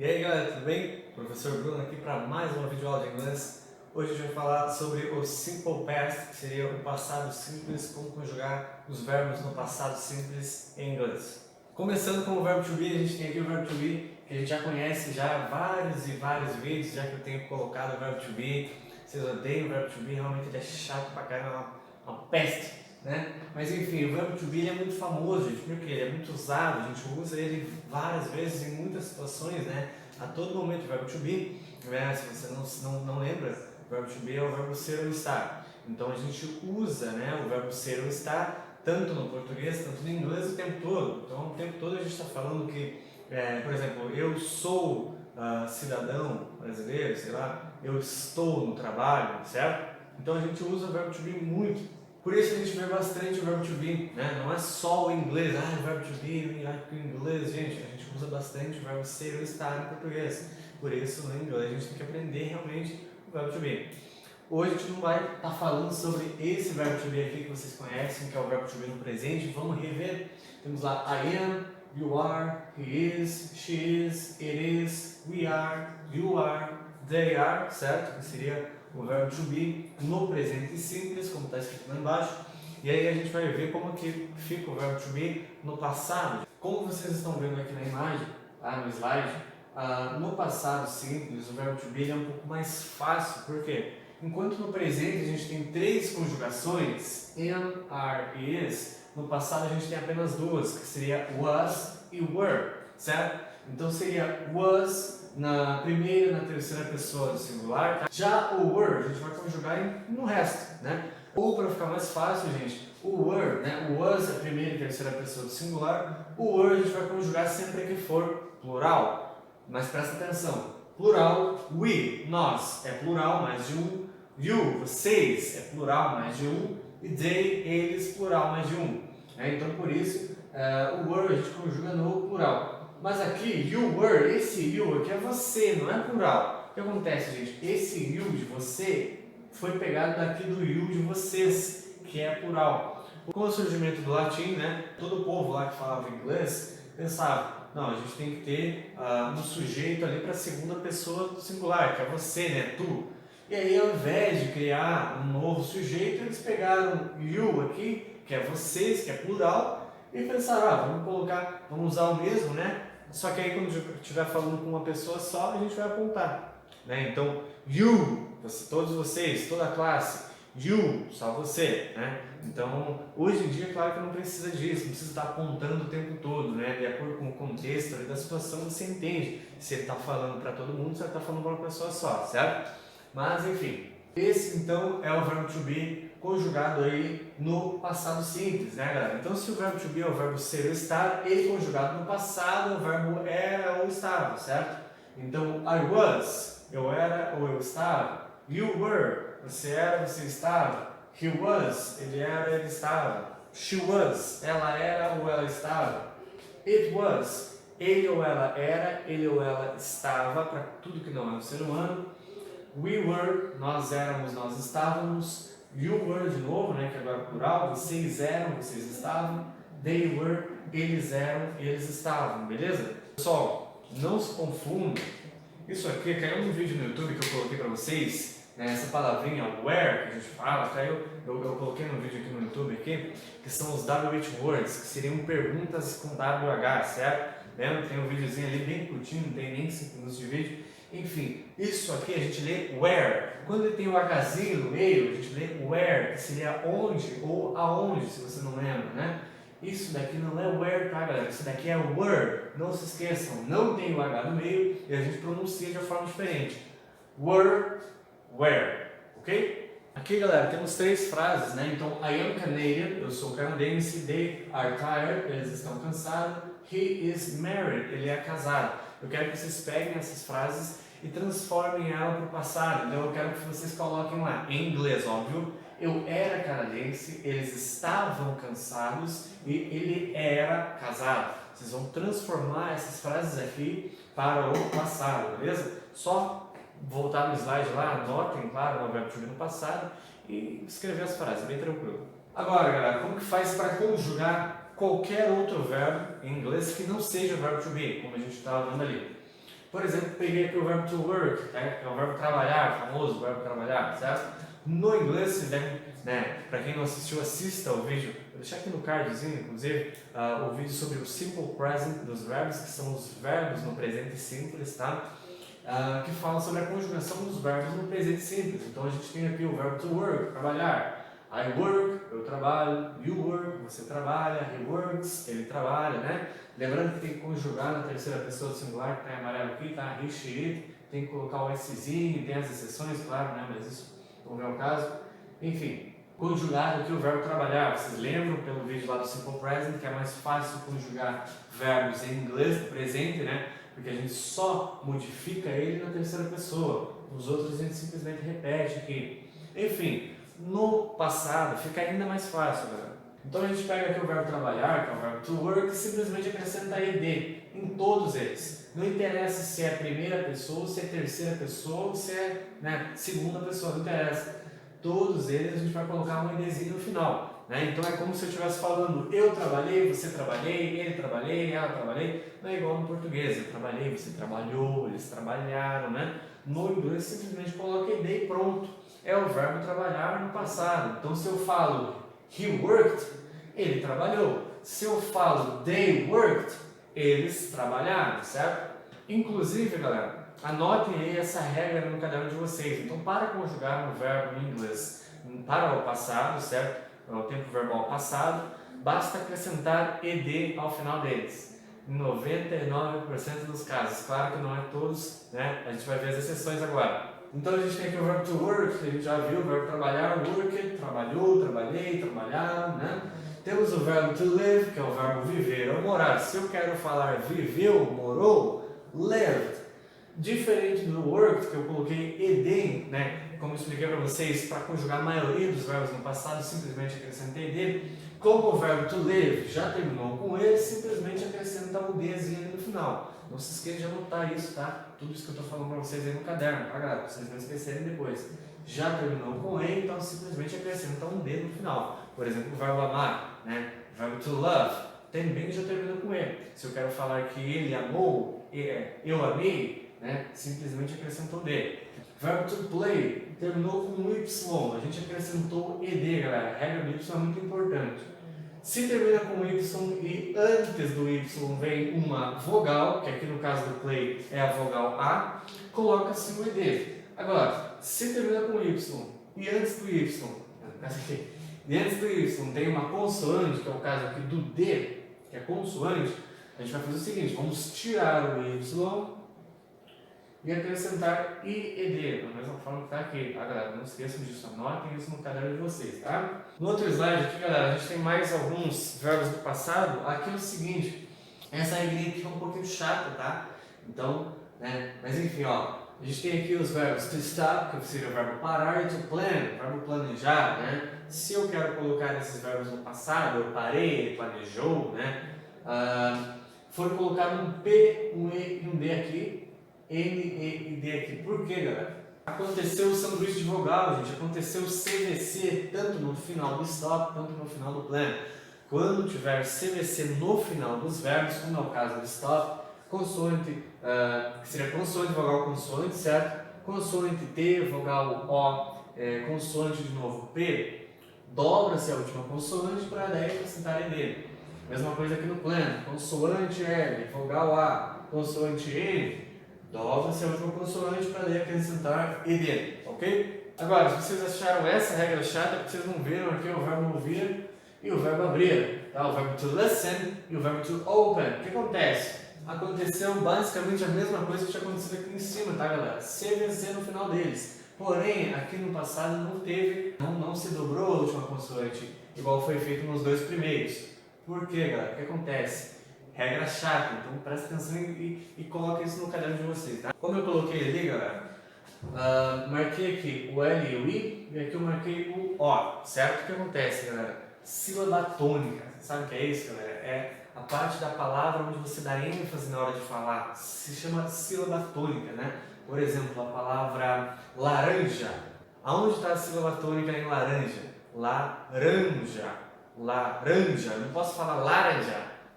aí galera, tudo bem? Professor Bruno aqui para mais uma videoaula de inglês. Hoje a gente vai falar sobre o Simple Past, que seria o passado simples, como conjugar os verbos no passado simples em inglês. Começando com o verbo to be, a gente tem aqui o verbo to be, que a gente já conhece já vários e vários vídeos, já que eu tenho colocado o verbo to be. Vocês odeiam o verbo to be, realmente ele é chato pra caramba, uma peste. Né? Mas enfim, o verbo to be é muito famoso, gente, porque ele é muito usado, a gente usa ele várias vezes em muitas situações, né? A todo momento o verbo to be, né? Se você não lembra, o verbo to be é o verbo ser ou estar. Então a gente usa, né, o verbo ser ou estar tanto no português, tanto no inglês o tempo todo. Então o tempo todo a gente está falando que, por exemplo, eu sou cidadão brasileiro, sei lá, eu estou no trabalho, certo? Então a gente usa o verbo to be muito. Por isso a gente vê bastante o verbo to be, né? Não é só o inglês, o verbo to be, o inglês, gente, a gente usa bastante o verbo ser ou estar em português. Por isso, no inglês, a gente tem que aprender realmente o verbo to be. Hoje a gente não vai estar falando sobre esse verbo to be aqui que vocês conhecem, que é o verbo to be no presente. Vamos rever. Temos lá I am, you are, he is, she is, it is, we are, you are, they are, certo? Que seria o verbo to be no presente simples, como está escrito lá embaixo. E aí a gente vai ver como que fica o verbo to be no passado. Como vocês estão vendo aqui na imagem, no slide, no passado simples, o verbo to be é um pouco mais fácil. Por quê? Enquanto no presente a gente tem 3 conjugações, am, are e is, no passado a gente tem apenas 2, que seria was e were, certo? Então seria was na primeira e na terceira pessoa do singular. Tá? Já o were a gente vai conjugar no resto, né? Ou para ficar mais fácil, gente, o were, né? O was é a primeira e terceira pessoa do singular. O were a gente vai conjugar sempre que for plural. Mas presta atenção, plural, we, nós, é plural, mais de um. You, vocês, é plural, mais de um. E they, eles, plural, mais de um. Então por isso, o were a gente conjuga no plural. Mas aqui, you were, esse you aqui é você, não é plural. O que acontece, gente? Esse you de você foi pegado daqui do you de vocês, que é plural. Com o surgimento do latim, né, todo o povo lá que falava inglês pensava, não, a gente tem que ter um sujeito ali para a segunda pessoa do singular, que é você, né, tu. E aí, ao invés de criar um novo sujeito, eles pegaram you aqui, que é vocês, que é plural, e pensaram, vamos usar o mesmo, né? Só que aí quando estiver falando com uma pessoa só, a gente vai apontar, né? Então, you, todos vocês, toda a classe, you, só você, né? Então, hoje em dia, claro que não precisa disso, não precisa estar apontando o tempo todo, né? De acordo com o contexto ali da situação, você entende se ele está falando para todo mundo, se ele está falando para uma pessoa só, certo? Mas, enfim, esse então é o verbo to be conjugado aí no passado simples, né, galera? Então, se o verbo to be é o verbo ser ou estar, ele conjugado no passado é o verbo era ou estava, certo? Então, I was, eu era ou eu estava. You were, você era, você estava. He was, ele era, ele estava. She was, ela era ou ela estava. It was, ele ou ela era, ele ou ela estava, para tudo que não é um ser humano. We were, nós éramos, nós estávamos. You were, de novo, né, que agora é plural. Vocês eram, vocês estavam. They were, eles eram, eles estavam. Beleza? Pessoal, não se confundam. Isso aqui caiu num vídeo no YouTube que eu coloquei para vocês. Né, essa palavrinha where que a gente fala, caiu. Eu coloquei no vídeo aqui no YouTube aqui, que são os WH words, que seriam perguntas com WH, certo? Lembra? Tem um videozinho ali bem curtinho, não tem nem 5 minutos de vídeo. Enfim, isso aqui a gente lê where. Quando ele tem o Hzinho no meio, a gente lê where, que seria onde ou aonde, se você não lembra, né? Isso daqui não é where, tá, galera? Isso daqui é were. Não se esqueçam, não tem o H no meio e a gente pronuncia de uma forma diferente. Were, where, ok? Aqui, galera, temos 3 frases, né? Então, I am Canadian, eu sou canadense. They are tired, eles estão cansados. He is married, ele é casado. Eu quero que vocês peguem essas frases e transformem ela para o passado. Então eu quero que vocês coloquem lá, em inglês, óbvio. Eu era canadense, eles estavam cansados e ele era casado. Vocês vão transformar essas frases aqui para o passado, beleza? Só voltar no slide lá, anotem, claro, o verbo to be no passado e escrever as frases, bem tranquilo. Agora, galera, como que faz para conjugar qualquer outro verbo em inglês que não seja o verbo to be, como a gente estava vendo ali? Por exemplo, peguei aqui o verbo to work, né, que é o verbo trabalhar, famoso verbo trabalhar, certo? No inglês, você deve, né, para quem não assistiu, assista o vídeo. Vou deixar aqui no cardzinho, inclusive, o vídeo sobre o simple present dos verbos, que são os verbos no presente simples, tá? Que fala sobre a conjugação dos verbos no presente simples. Então a gente tem aqui o verbo to work, trabalhar. I work, eu trabalho. You work, você trabalha. He works, ele trabalha, né? Lembrando que tem que conjugar na terceira pessoa do singular, que está em amarelo aqui, tá? He, she, it. Tem que colocar o Szinho, tem as exceções, claro, né? Mas isso não é o caso. Enfim, conjugar aqui o verbo trabalhar. Vocês lembram pelo vídeo lá do Simple Present que é mais fácil conjugar verbos em inglês, no presente, né? Porque a gente só modifica ele na terceira pessoa. Os outros a gente simplesmente repete aqui. Enfim, no passado fica ainda mais fácil, galera. Então a gente pega aqui o verbo trabalhar, que é o verbo to work, e simplesmente acrescenta ed em todos eles. Não interessa se é primeira pessoa, se é terceira pessoa, se é, né, segunda pessoa, não interessa. Todos eles a gente vai colocar um edzinho no final. Né? Então é como se eu estivesse falando eu trabalhei, você trabalhei, ele trabalhei, ela trabalhei. Não é igual no português, eu trabalhei, você trabalhou, eles trabalharam. Né? No inglês simplesmente coloca ed e pronto. É o verbo trabalhar no passado. Então se eu falo he worked, ele trabalhou. Se eu falo they worked, eles trabalharam, certo? Inclusive, galera, anotem aí essa regra no caderno de vocês. Então, para conjugar um verbo em inglês para o passado, certo? O tempo verbal passado, basta acrescentar ed ao final deles. Em 99% dos casos. Claro que não é todos, né? A gente vai ver as exceções agora. Então, a gente tem aqui o verbo to work, que a gente já viu, o verbo trabalhar, worked, trabalhou, trabalhei, trabalharam, né? Temos o verbo to live, que é o verbo viver ou morar. Se eu quero falar viveu, morou, lived. Diferente do worked, que eu coloquei ed, né? Como eu expliquei para vocês, para conjugar a maioria dos verbos no passado, simplesmente acrescentei ed. Como o verbo to live já terminou com ele, simplesmente acrescenta o dzinho no final. Não se esqueça de anotar isso, tá? Tudo isso que eu estou falando para vocês aí no caderno, tá, galera? Para vocês não esquecerem depois. Já terminou com ele, então simplesmente acrescenta um d no final. Por exemplo, o verbo amar, né? O verbo to love, também já terminou com ele. Se eu quero falar que ele amou, eu amei, né? Simplesmente acrescentou D. Verbo to play terminou com Y, a gente acrescentou ED, galera. A regra do Y é muito importante. Se termina com Y e antes do Y vem uma vogal, que aqui no caso do play é a vogal A, coloca-se o ED. Agora, se termina com Y e antes do Y tem uma consoante, que é o caso aqui do D, que é consoante, a gente vai fazer o seguinte, vamos tirar o Y e acrescentar IED, da mesma forma que está aqui, tá, galera? Não esqueçam disso, anotem isso no caderno de vocês, tá? No outro slide aqui, galera, a gente tem mais alguns verbos do passado. Aqui é o seguinte, essa regrinha aqui é um pouquinho chata, tá? Então, né? Mas enfim, ó, a gente tem aqui os verbos to stop, que seria o verbo parar, e to plan, o verbo planejar, né? Se eu quero colocar esses verbos no passado, eu parei, ele planejou, né? Foi colocado um P, um E e um D aqui, N, E e D aqui. Por quê, galera? Aconteceu o sanduíche de vogal, gente. Aconteceu o CVC tanto no final do stop quanto no final do plan. Quando tiver CVC no final dos verbos, como é o caso do stop, consoante, que seria consoante, vogal, consoante, certo? Consoante T, vogal O, consoante de novo P, dobra-se a última consoante para daí acrescentar ED. Mesma coisa aqui no plan, consoante L, vogal A, consoante N, dobra-se a última consoante para daí acrescentar ED, ok? Agora, se vocês acharam essa regra chata, porque vocês não viram aqui o verbo ouvir e o verbo abrir, tá? O verbo to listen e o verbo to open. O que acontece? Aconteceu basicamente a mesma coisa que tinha acontecido aqui em cima, tá, galera? CVC no final deles. Porém, aqui no passado não teve, não se dobrou a última consoante, igual foi feito nos dois primeiros. Por quê, galera? O que acontece? Regra chata, então presta atenção e coloca isso no caderno de vocês, tá? Como eu coloquei ali, galera, marquei aqui o L e o I, e aqui eu marquei o O, certo? O que acontece, galera? Sílaba tônica, sabe o que é isso, galera? É a parte da palavra onde você dá ênfase na hora de falar, se chama sílaba tônica, né? Por exemplo, a palavra laranja. Aonde está a sílaba tônica em laranja? Laranja. Laranja. Eu não posso falar laranja,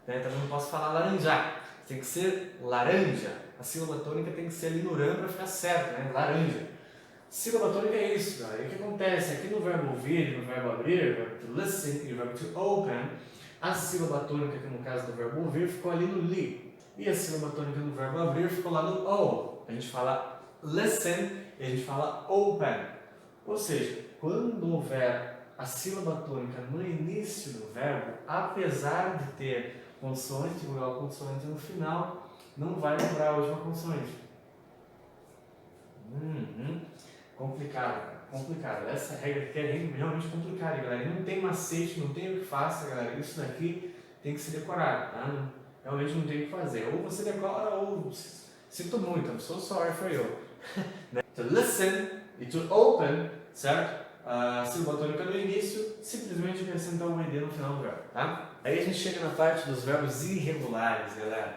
né? Também não posso falar laranjar. Tem que ser laranja. A sílaba tônica tem que ser ali no RAM para ficar certo, né? Laranja. Sílaba tônica é isso, galera. E o que acontece? Aqui no verbo ouvir, no verbo abrir, no verbo to listen e no verbo to open, a sílaba tônica, que no caso do verbo ouvir, ficou ali no li. E a sílaba tônica no verbo abrir ficou lá no o. A gente fala listen e a gente fala open. Ou seja, quando houver a sílaba tônica no início do verbo, apesar de ter consoante igual a consoante no final, não vai lembrar a última consoante. Complicado, complicado. Essa regra aqui é realmente complicada, galera. E não tem macete, não tem o que faça, galera. Isso daqui tem que ser decorado, tá? Realmente não tem o que fazer. Ou você decora ou sinto muito, I'm so sorry for you. To listen e to open, certo? A sílaba tônica no início, simplesmente acrescentar um ed no final do verbo, tá? Aí a gente chega na parte dos verbos irregulares, galera.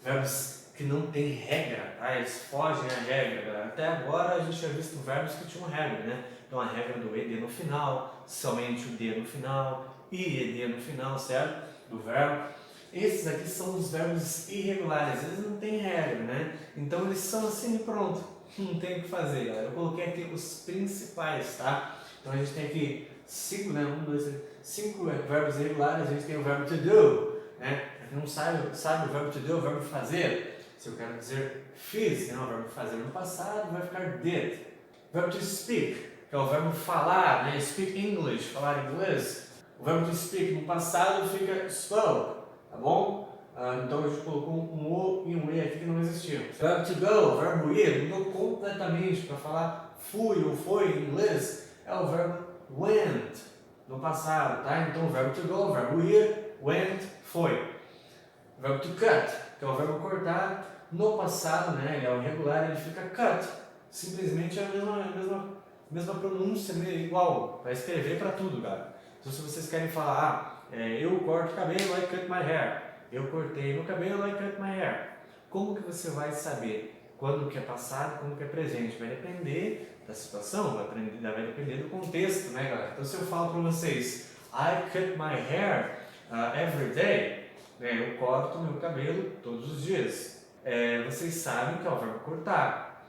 Verbos que não tem regra, tá? Eles fogem à regra, galera. Até agora a gente tinha visto verbos que tinham regra, né? Então a regra do ed no final, somente o d no final, ed no final, certo? Do verbo. Esses aqui são os verbos irregulares, eles não têm regra, né? Então eles são assim e pronto, não tem o que fazer, galera. Eu coloquei aqui os principais, tá? Então a gente tem aqui 5, né? 5 verbos irregulares. A gente tem o verbo to do, né? Pra quem não sabe o verbo to do é o verbo fazer. Se eu quero dizer fiz, né? O verbo fazer no passado vai ficar did. Verbo to speak, que é o verbo falar, né? Speak English, falar inglês. O verbo to speak no passado fica spoke, tá bom? Então a gente colocou um o e um e aqui que não existiam. Verbo to go, o verbo ir, mudou completamente para falar fui ou foi em inglês. É o verbo went, no passado, tá? Então o verbo to go, o verbo ir, went, foi. O verbo to cut, que é o verbo cortar, no passado, né? Ele é o regular, ele fica cut. Simplesmente é a mesma pronúncia, igual, para escrever para tudo, cara. Então se vocês querem falar, eu corto cabelo, I cut my hair. Eu cortei meu cabelo, I cut my hair. Como que você vai saber quando que é passado, quando que é presente? Vai depender da situação, vai depender do contexto, né, galera? Então se eu falo para vocês, I cut my hair every day, né, eu corto meu cabelo todos os dias. Vocês sabem que é o verbo cortar.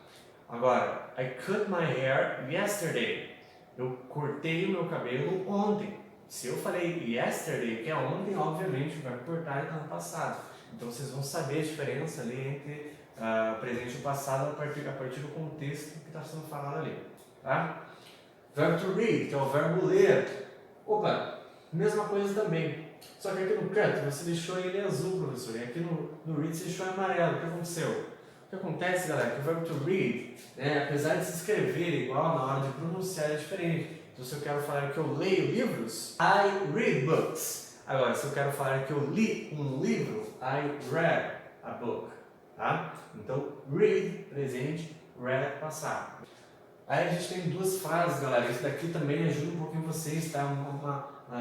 Agora, I cut my hair yesterday. Eu cortei o meu cabelo ontem. Se eu falei yesterday, que é ontem, obviamente o verbo cortar está no passado. Então vocês vão saber a diferença ali entre presente e passado a partir do contexto que está sendo falado ali, tá? Verbo to read, que é o verbo ler. Opa, mesma coisa também. Só que aqui no cut você deixou ele azul, professor, e aqui no read você deixou amarelo. O que aconteceu? O que acontece, galera, é que o verbo to read, né, apesar de se escrever igual, na hora de pronunciar é diferente. Então se eu quero falar que eu leio livros, I read books. Agora, se eu quero falar que eu li um livro, I read a book. Tá? Então, read, presente, read, passado. Aí a gente tem duas frases, galera. Isso daqui também ajuda um pouquinho vocês, tá?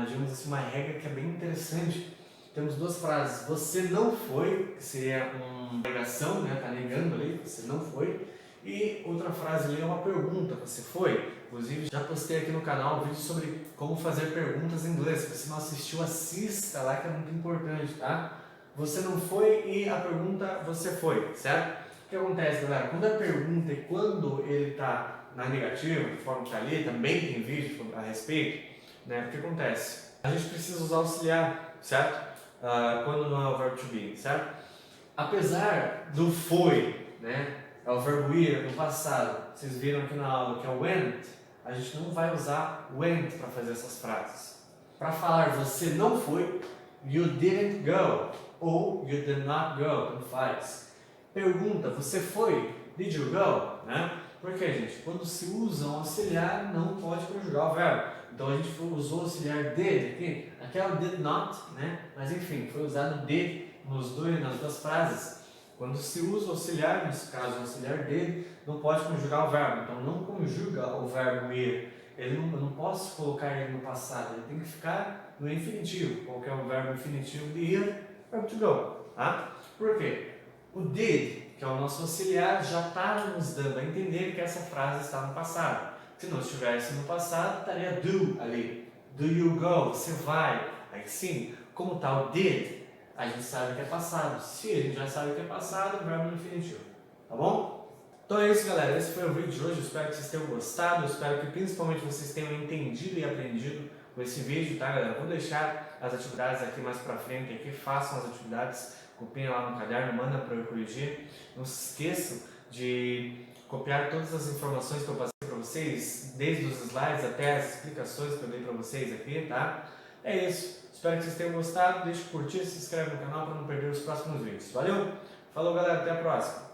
Digamos assim, uma regra que é bem interessante. Temos duas frases. Você não foi, que seria uma negação, né? Tá negando ali, você não foi. E outra frase ali é uma pergunta, você foi? Inclusive, já postei aqui no canal um vídeo sobre como fazer perguntas em inglês. Se você não assistiu, assista lá que é muito importante, tá? Você não foi e a pergunta você foi, certo? O que acontece, galera? Quando a pergunta e quando ele está na negativa, de forma que está ali, também tem vídeo a respeito, né? O que acontece? A gente precisa usar auxiliar, certo? Quando não é o verbo to be, certo? Apesar do foi, né? É o verbo ir no passado, vocês viram aqui na aula que é o went, a gente não vai usar went para fazer essas frases. Para falar você não foi, you didn't go. Ou you did not go, tanto faz. Pergunta, você foi? Did you go? Né? Por quê, gente? Quando se usa um auxiliar, não pode conjugar o verbo. Então a gente usou o auxiliar did aqui. Aqui é o did not, né? Mas enfim, foi usado did nas duas frases. Quando se usa o auxiliar, nesse caso o auxiliar did, não pode conjugar o verbo. Então não conjuga o verbo ir. Eu não posso colocar ele no passado, ele tem que ficar no infinitivo. Qual que é o verbo infinitivo de ir? Verbo to go, tá? Por quê? O did, que é o nosso auxiliar, já está nos dando a entender que essa frase está no passado. Se não estivesse no passado, estaria do ali. Do you go? Você vai. Aí sim, como está o did, a gente sabe que é passado. Se a gente já sabe que é passado, o verbo no infinitivo. tá bom? Então é isso, galera, esse foi o vídeo de hoje, eu espero que vocês tenham gostado, eu espero que principalmente vocês tenham entendido e aprendido com esse vídeo, tá, galera? Vou deixar as atividades aqui mais pra frente, aqui, façam as atividades, copiem lá no caderno, manda para eu corrigir. Não se esqueçam de copiar todas as informações que eu passei para vocês, desde os slides até as explicações que eu dei para vocês aqui, tá? É isso, espero que vocês tenham gostado, deixe o curtir, se inscreve no canal para não perder os próximos vídeos. Valeu? Falou, galera, até a próxima!